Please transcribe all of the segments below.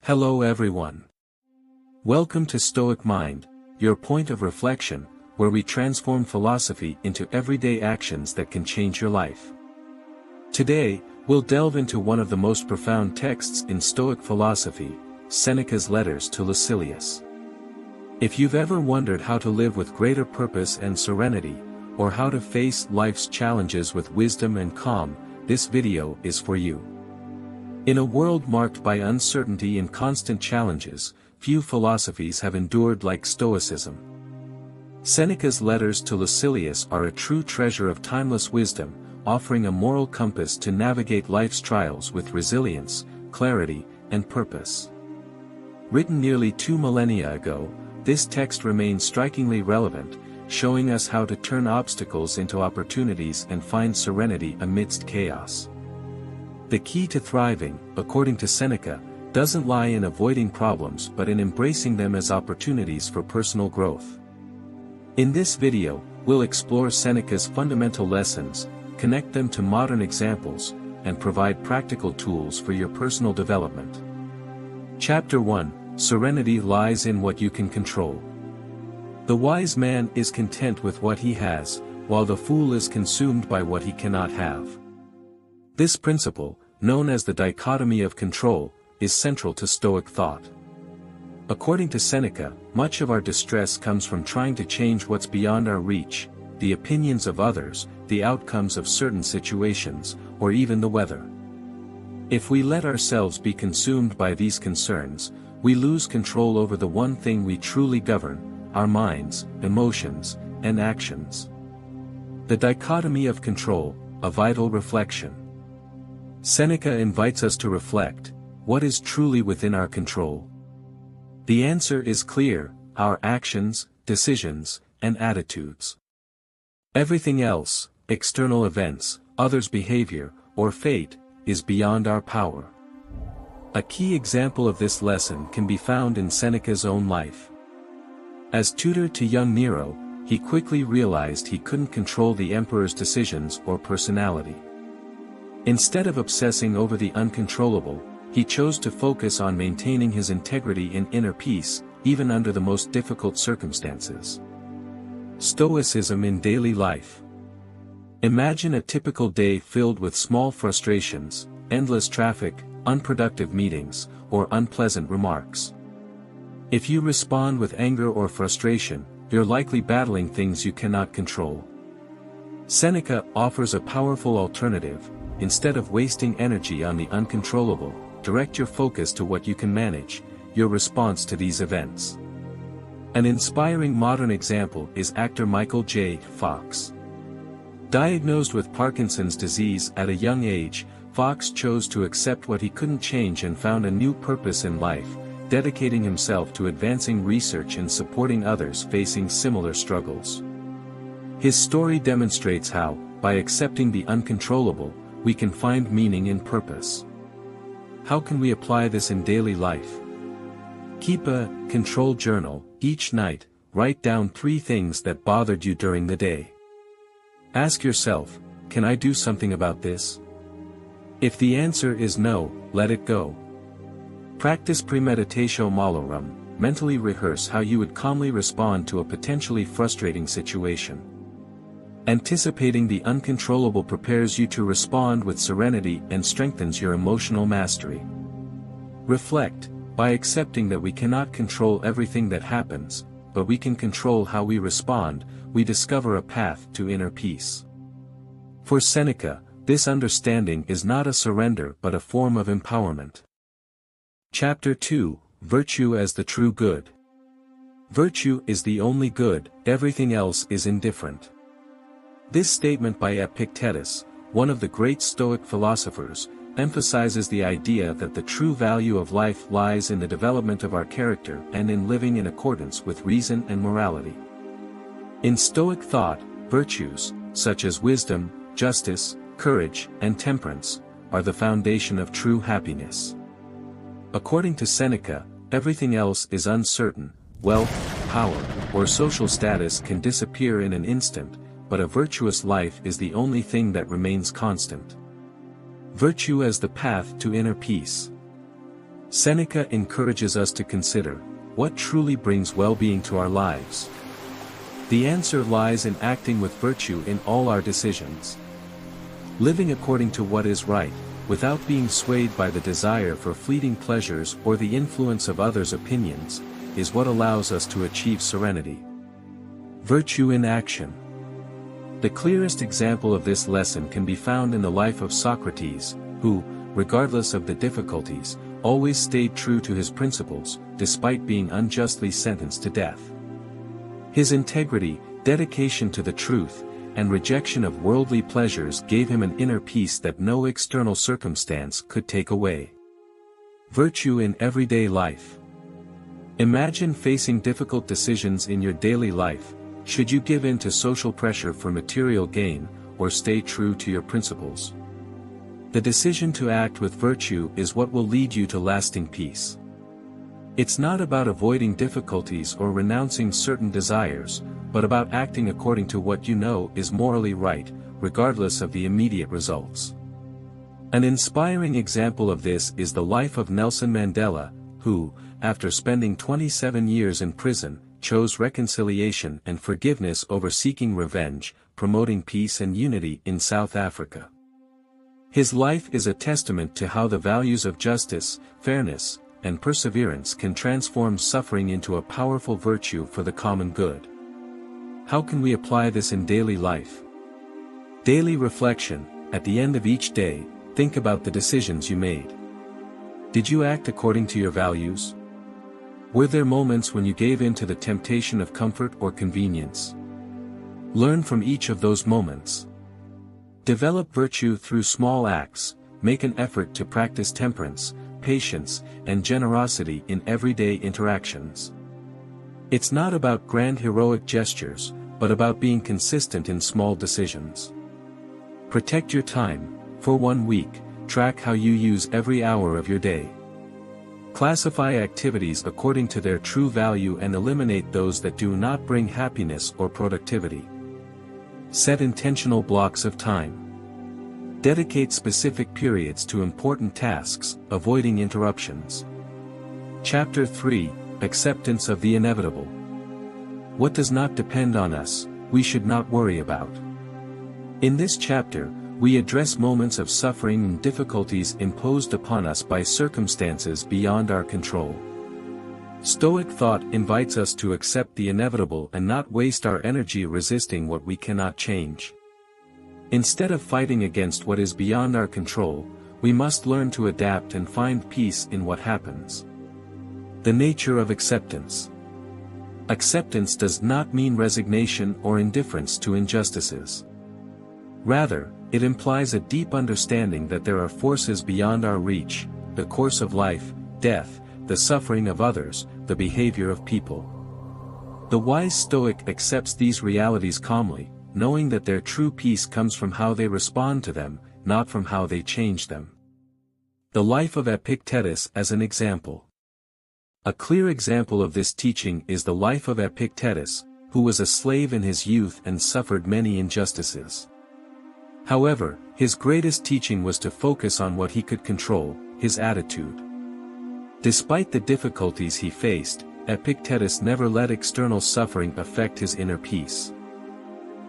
Hello everyone. Welcome to Stoic Mind, your point of reflection, where we transform philosophy into everyday actions that can change your life. Today, we'll delve into one of the most profound texts in Stoic philosophy, Seneca's letters to Lucilius. If you've ever wondered how to live with greater purpose and serenity, or how to face life's challenges with wisdom and calm, this video is for you. In a world marked by uncertainty and constant challenges, few philosophies have endured like Stoicism. Seneca's letters to Lucilius are a true treasure of timeless wisdom, offering a moral compass to navigate life's trials with resilience, clarity, and purpose. Written nearly 2 millennia ago, this text remains strikingly relevant, showing us how to turn obstacles into opportunities and find serenity amidst chaos. The key to thriving, according to Seneca, doesn't lie in avoiding problems but in embracing them as opportunities for personal growth. In this video, we'll explore Seneca's fundamental lessons, connect them to modern examples, and provide practical tools for your personal development. Chapter 1: Serenity lies in what you can control. The wise man is content with what he has, while the fool is consumed by what he cannot have. This principle, known as the dichotomy of control, is central to Stoic thought. According to Seneca, much of our distress comes from trying to change what's beyond our reach, the opinions of others, the outcomes of certain situations, or even the weather. If we let ourselves be consumed by these concerns, we lose control over the one thing we truly govern: our minds, emotions, and actions. The dichotomy of control, a vital reflection. Seneca invites us to reflect: what is truly within our control? The answer is clear: our actions, decisions, and attitudes. Everything else, external events, others' behavior, or fate, is beyond our power. A key example of this lesson can be found in Seneca's own life. As tutor to young Nero, he quickly realized he couldn't control the emperor's decisions or personality. Instead of obsessing over the uncontrollable, he chose to focus on maintaining his integrity and inner peace, even under the most difficult circumstances. Stoicism in daily life. Imagine a typical day filled with small frustrations, endless traffic, unproductive meetings, or unpleasant remarks. If you respond with anger or frustration, you're likely battling things you cannot control. Seneca offers a powerful alternative: instead of wasting energy on the uncontrollable, direct your focus to what you can manage, your response to these events. An inspiring modern example is actor Michael J. Fox. Diagnosed with Parkinson's disease at a young age, Fox chose to accept what he couldn't change and found a new purpose in life, dedicating himself to advancing research and supporting others facing similar struggles. His story demonstrates how, by accepting the uncontrollable, we can find meaning and purpose. How can we apply this in daily life? Keep a control journal. Each night, write down 3 things that bothered you during the day. Ask yourself, can I do something about this? If the answer is no, let it go. Practice premeditatio malorum, mentally rehearse how you would calmly respond to a potentially frustrating situation. Anticipating the uncontrollable prepares you to respond with serenity and strengthens your emotional mastery. Reflect: by accepting that we cannot control everything that happens, but we can control how we respond, we discover a path to inner peace. For Seneca, this understanding is not a surrender but a form of empowerment. Chapter 2: Virtue as the True Good. Virtue is the only good, everything else is indifferent. This statement by Epictetus, one of the great Stoic philosophers, emphasizes the idea that the true value of life lies in the development of our character and in living in accordance with reason and morality. In Stoic thought, virtues, such as wisdom, justice, courage, and temperance, are the foundation of true happiness. According to Seneca, everything else is uncertain: wealth, power, or social status can disappear in an instant, but a virtuous life is the only thing that remains constant. Virtue as the path to inner peace. Seneca encourages us to consider, what truly brings well-being to our lives? The answer lies in acting with virtue in all our decisions. Living according to what is right, without being swayed by the desire for fleeting pleasures or the influence of others' opinions, is what allows us to achieve serenity. Virtue in action. The clearest example of this lesson can be found in the life of Socrates, who, regardless of the difficulties, always stayed true to his principles, despite being unjustly sentenced to death. His integrity, dedication to the truth, and rejection of worldly pleasures gave him an inner peace that no external circumstance could take away. Virtue in everyday life. Imagine facing difficult decisions in your daily life. Should you give in to social pressure for material gain, or stay true to your principles? The decision to act with virtue is what will lead you to lasting peace. It's not about avoiding difficulties or renouncing certain desires, but about acting according to what you know is morally right, regardless of the immediate results. An inspiring example of this is the life of Nelson Mandela, who, after spending 27 years in prison, chose reconciliation and forgiveness over seeking revenge, promoting peace and unity in South Africa. His life is a testament to how the values of justice, fairness, and perseverance can transform suffering into a powerful virtue for the common good. How can we apply this in daily life? Daily reflection. At the end of each day, think about the decisions you made. Did you act according to your values? Were there moments when you gave in to the temptation of comfort or convenience? Learn from each of those moments. Develop virtue through small acts. Make an effort to practice temperance, patience, and generosity in everyday interactions. It's not about grand heroic gestures, but about being consistent in small decisions. Protect your time. For 1 week, track how you use every hour of your day. Classify activities according to their true value and eliminate those that do not bring happiness or productivity. Set intentional blocks of time. Dedicate specific periods to important tasks, avoiding interruptions. Chapter 3, Acceptance of the Inevitable. What does not depend on us, we should not worry about. In this chapter, we address moments of suffering and difficulties imposed upon us by circumstances beyond our control. Stoic thought invites us to accept the inevitable and not waste our energy resisting what we cannot change. Instead of fighting against what is beyond our control, we must learn to adapt and find peace in what happens. The nature of acceptance. Acceptance does not mean resignation or indifference to injustices. Rather, it implies a deep understanding that there are forces beyond our reach, the course of life, death, the suffering of others, the behavior of people. The wise Stoic accepts these realities calmly, knowing that their true peace comes from how they respond to them, not from how they change them. The life of Epictetus as an example. A clear example of this teaching is the life of Epictetus, who was a slave in his youth and suffered many injustices. However, his greatest teaching was to focus on what he could control, his attitude. Despite the difficulties he faced, Epictetus never let external suffering affect his inner peace.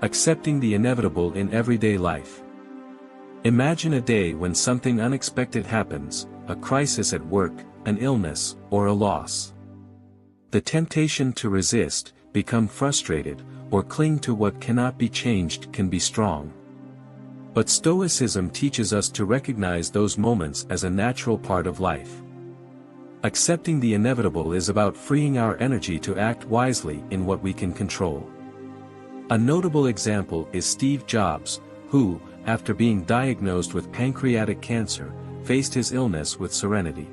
Accepting the inevitable in everyday life. Imagine a day when something unexpected happens, a crisis at work, an illness, or a loss. The temptation to resist, become frustrated, or cling to what cannot be changed can be strong. But Stoicism teaches us to recognize those moments as a natural part of life. Accepting the inevitable is about freeing our energy to act wisely in what we can control. A notable example is Steve Jobs, who, after being diagnosed with pancreatic cancer, faced his illness with serenity.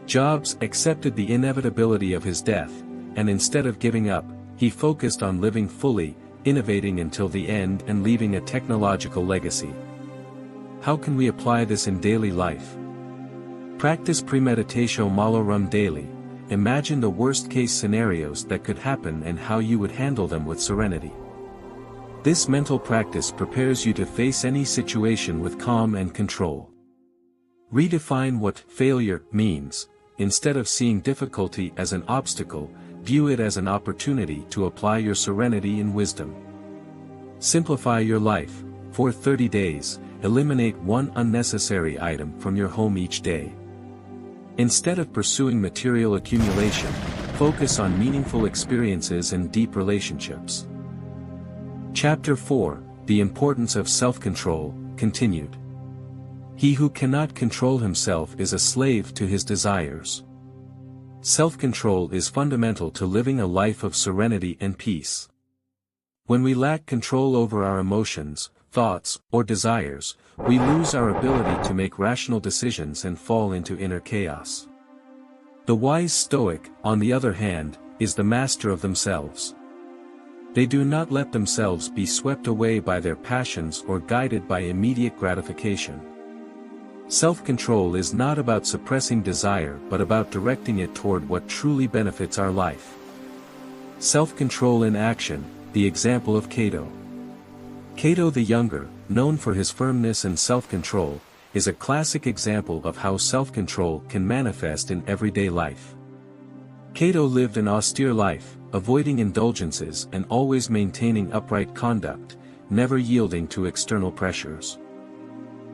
Jobs accepted the inevitability of his death, and instead of giving up, he focused on living fully, innovating until the end and leaving a technological legacy. How can we apply this in daily life? Practice premeditatio malorum daily. Imagine the worst-case scenarios that could happen and how you would handle them with serenity. This mental practice prepares you to face any situation with calm and control. Redefine what failure means. instead of seeing difficulty as an obstacle, view it as an opportunity to apply your serenity and wisdom. Simplify your life. For 30 days, eliminate one unnecessary item from your home each day. Instead of pursuing material accumulation, focus on meaningful experiences and deep relationships. Chapter 4, The Importance of Self-Control, continued. He who cannot control himself is a slave to his desires. Self-control is fundamental to living a life of serenity and peace. When we lack control over our emotions, thoughts, or desires, we lose our ability to make rational decisions and fall into inner chaos. The wise Stoic, on the other hand, is the master of themselves. They do not let themselves be swept away by their passions or guided by immediate gratification. Self-control is not about suppressing desire but about directing it toward what truly benefits our life. Self-control in action, the example of Cato. Cato the Younger, known for his firmness and self-control, is a classic example of how self-control can manifest in everyday life. Cato lived an austere life, avoiding indulgences and always maintaining upright conduct, never yielding to external pressures.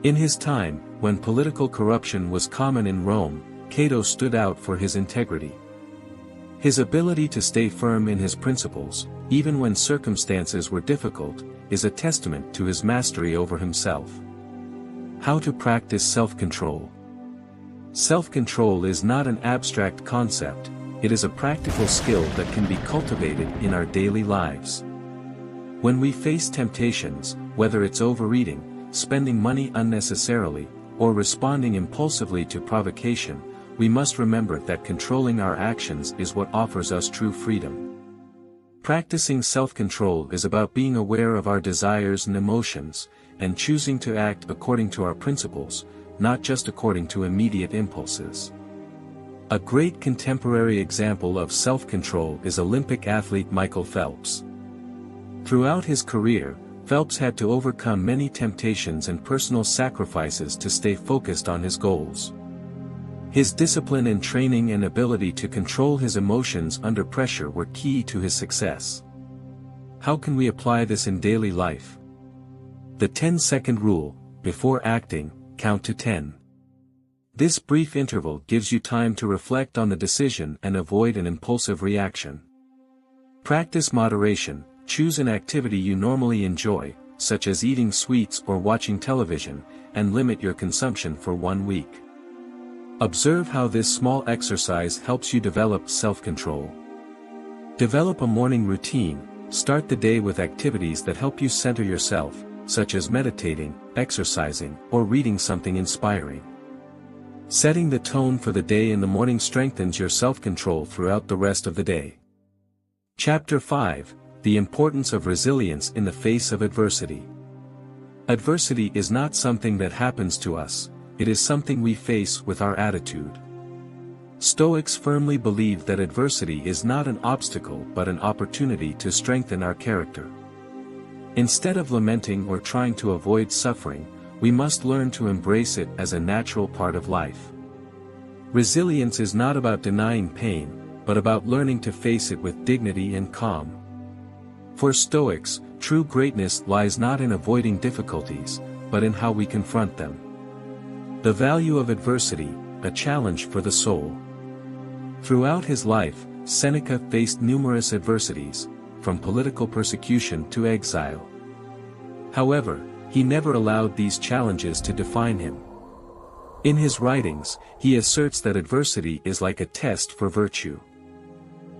In his time, when political corruption was common in Rome, Cato stood out for his integrity. His ability to stay firm in his principles, even when circumstances were difficult, is a testament to his mastery over himself. How to practice self-control. Self-control is not an abstract concept, it is a practical skill that can be cultivated in our daily lives. When we face temptations, whether it's overeating, spending money unnecessarily, or responding impulsively to provocation, we must remember that controlling our actions is what offers us true freedom. Practicing self-control is about being aware of our desires and emotions, and choosing to act according to our principles, not just according to immediate impulses. A great contemporary example of self-control is Olympic athlete Michael Phelps. Throughout his career, Phelps had to overcome many temptations and personal sacrifices to stay focused on his goals. His discipline and training and ability to control his emotions under pressure were key to his success. How can we apply this in daily life? The 10-second rule: before acting, count to 10. This brief interval gives you time to reflect on the decision and avoid an impulsive reaction. Practice moderation. Choose an activity you normally enjoy, such as eating sweets or watching television, and limit your consumption for 1 week. Observe how this small exercise helps you develop self-control. Develop a morning routine. Start the day with activities that help you center yourself, such as meditating, exercising, or reading something inspiring. Setting the tone for the day in the morning strengthens your self-control throughout the rest of the day. Chapter 5, The Importance of Resilience in the Face of Adversity. Adversity is not something that happens to us, it is something we face with our attitude. Stoics firmly believe that adversity is not an obstacle but an opportunity to strengthen our character. Instead of lamenting or trying to avoid suffering, we must learn to embrace it as a natural part of life. Resilience is not about denying pain, but about learning to face it with dignity and calm. For Stoics, true greatness lies not in avoiding difficulties, but in how we confront them. The value of adversity, a challenge for the soul. Throughout his life, Seneca faced numerous adversities, from political persecution to exile. However, he never allowed these challenges to define him. In his writings, he asserts that adversity is like a test for virtue.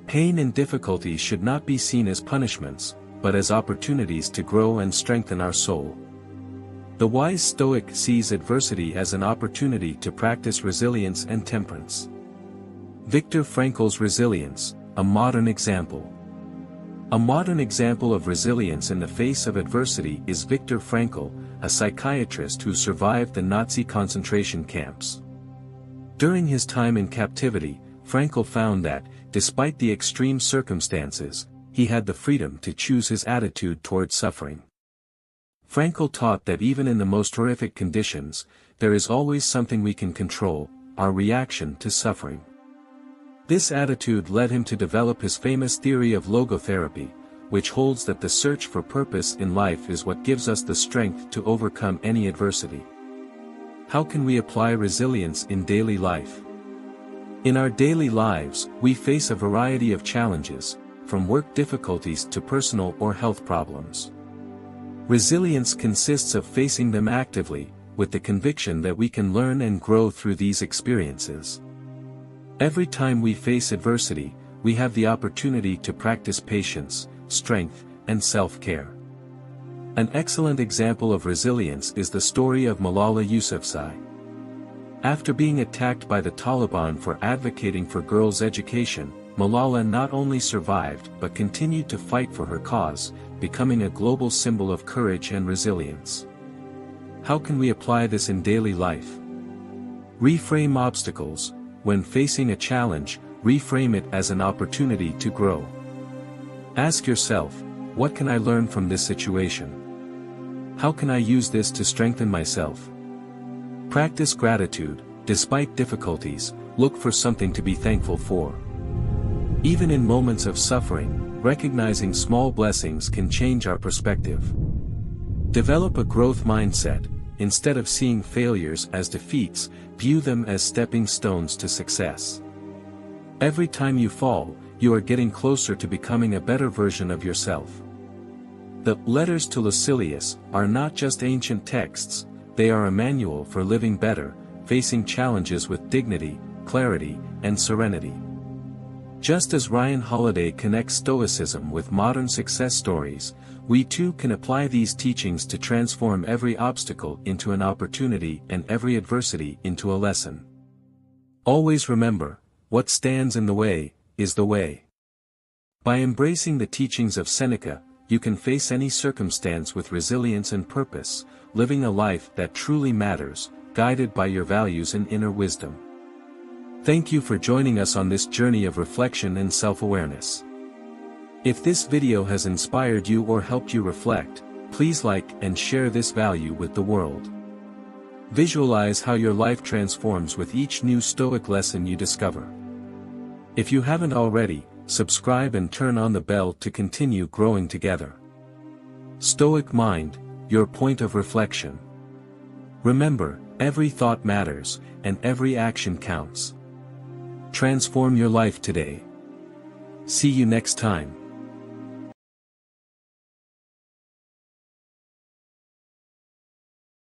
Pain and difficulty should not be seen as punishments, but as opportunities to grow and strengthen our soul. The wise Stoic sees adversity as an opportunity to practice resilience and temperance. Viktor Frankl's resilience, a modern example. A modern example of resilience in the face of adversity is Viktor Frankl, a psychiatrist who survived the Nazi concentration camps. During his time in captivity, Frankl found that, despite the extreme circumstances, he had the freedom to choose his attitude toward suffering. Frankl taught that even in the most horrific conditions, there is always something we can control, our reaction to suffering. This attitude led him to develop his famous theory of logotherapy, which holds that the search for purpose in life is what gives us the strength to overcome any adversity. How can we apply resilience in daily life? In our daily lives, we face a variety of challenges, from work difficulties to personal or health problems. Resilience consists of facing them actively, with the conviction that we can learn and grow through these experiences. Every time we face adversity, we have the opportunity to practice patience, strength, and self-care. An excellent example of resilience is the story of Malala Yousafzai. After being attacked by the Taliban for advocating for girls' education, Malala not only survived but continued to fight for her cause, becoming a global symbol of courage and resilience. How can we apply this in daily life? Reframe obstacles. When facing a challenge, reframe it as an opportunity to grow. Ask yourself, what can I learn from this situation? How can I use this to strengthen myself? Practice gratitude. Despite difficulties, look for something to be thankful for. Even in moments of suffering, recognizing small blessings can change our perspective. Develop a growth mindset. Instead of seeing failures as defeats, view them as stepping stones to success. Every time you fall, you are getting closer to becoming a better version of yourself. The letters to Lucilius are not just ancient texts, they are a manual for living better, facing challenges with dignity, clarity, and serenity. Just as Ryan Holiday connects Stoicism with modern success stories, we too can apply these teachings to transform every obstacle into an opportunity and every adversity into a lesson. Always remember, what stands in the way, is the way. By embracing the teachings of Seneca, you can face any circumstance with resilience and purpose, living a life that truly matters, guided by your values and inner wisdom. Thank you for joining us on this journey of reflection and self-awareness. If this video has inspired you or helped you reflect, please like and share this value with the world. Visualize how your life transforms with each new Stoic lesson you discover. If you haven't already, subscribe and turn on the bell to continue growing together. Stoic Mind, your point of reflection. Remember, every thought matters, and every action counts. Transform your life today. See you next time.